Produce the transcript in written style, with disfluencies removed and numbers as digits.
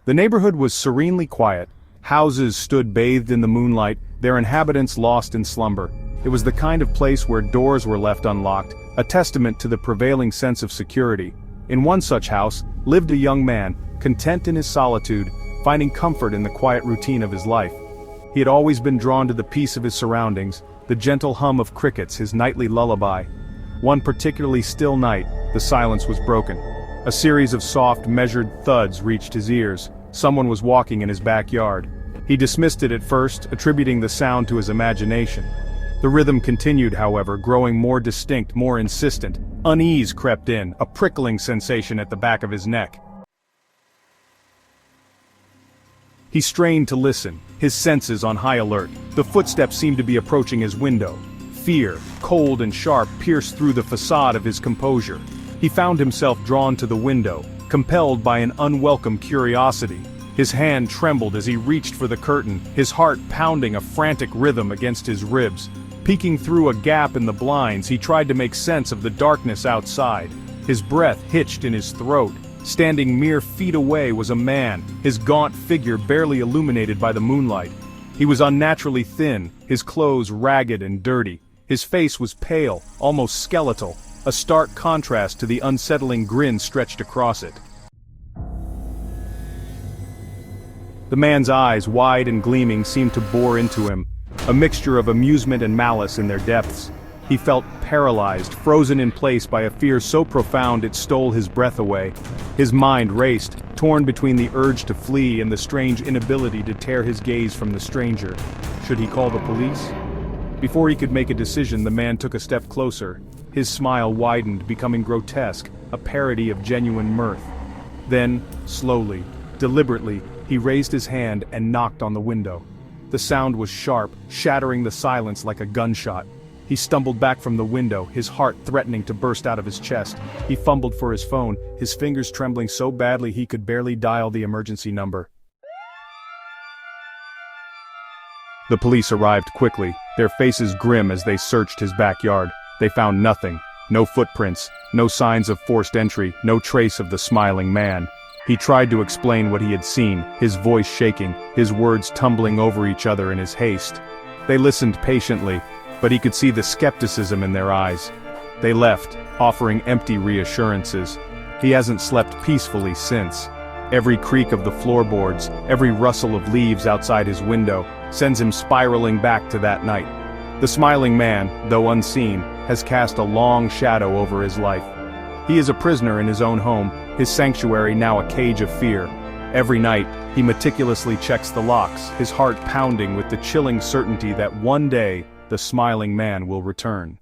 The neighborhood was serenely quiet. Houses stood bathed in the moonlight, their inhabitants lost in slumber. It was the kind of place where doors were left unlocked, a testament to the prevailing sense of security. In one such house lived a young man, content in his solitude, finding comfort in the quiet routine of his life. He had always been drawn to the peace of his surroundings, the gentle hum of crickets, his nightly lullaby. One particularly still night, the silence was broken. A series of soft, measured thuds reached his ears. Someone was walking in his backyard. He dismissed it at first, attributing the sound to his imagination. The rhythm continued, however, growing more distinct, more insistent. Unease crept in, a prickling sensation at the back of his neck. He strained to listen, his senses on high alert. The footsteps seemed to be approaching his window. Fear, cold and sharp, pierced through the facade of his composure. He found himself drawn to the window, compelled by an unwelcome curiosity. His hand trembled as he reached for the curtain, his heart pounding a frantic rhythm against his ribs. Peeking through a gap in the blinds, he tried to make sense of the darkness outside. His breath hitched in his throat. Standing mere feet away was a man, his gaunt figure barely illuminated by the moonlight. He was unnaturally thin, his clothes ragged and dirty. His face was pale, almost skeletal, a stark contrast to the unsettling grin stretched across it. The man's eyes, wide and gleaming, seemed to bore into him, a mixture of amusement and malice in their depths. He felt paralyzed, frozen in place by a fear so profound it stole his breath away. His mind raced, torn between the urge to flee and the strange inability to tear his gaze from the stranger. Should he call the police? Before he could make a decision, the man took a step closer. His smile widened, becoming grotesque, a parody of genuine mirth. Then, slowly, deliberately, he raised his hand and knocked on the window. The sound was sharp, shattering the silence like a gunshot. He stumbled back from the window, his heart threatening to burst out of his chest. He fumbled for his phone, his fingers trembling so badly he could barely dial the emergency number. The police arrived quickly, their faces grim as they searched his backyard. They found nothing. No footprints, no signs of forced entry, no trace of the smiling man. He tried to explain what he had seen, his voice shaking, his words tumbling over each other in his haste. They listened patiently, but he could see the skepticism in their eyes. They left, offering empty reassurances. He hasn't slept peacefully since. Every creak of the floorboards, every rustle of leaves outside his window, sends him spiraling back to that night. The smiling man, though unseen, has cast a long shadow over his life. He is a prisoner in his own home, his sanctuary now a cage of fear. Every night, he meticulously checks the locks, his heart pounding with the chilling certainty that one day, the smiling man will return.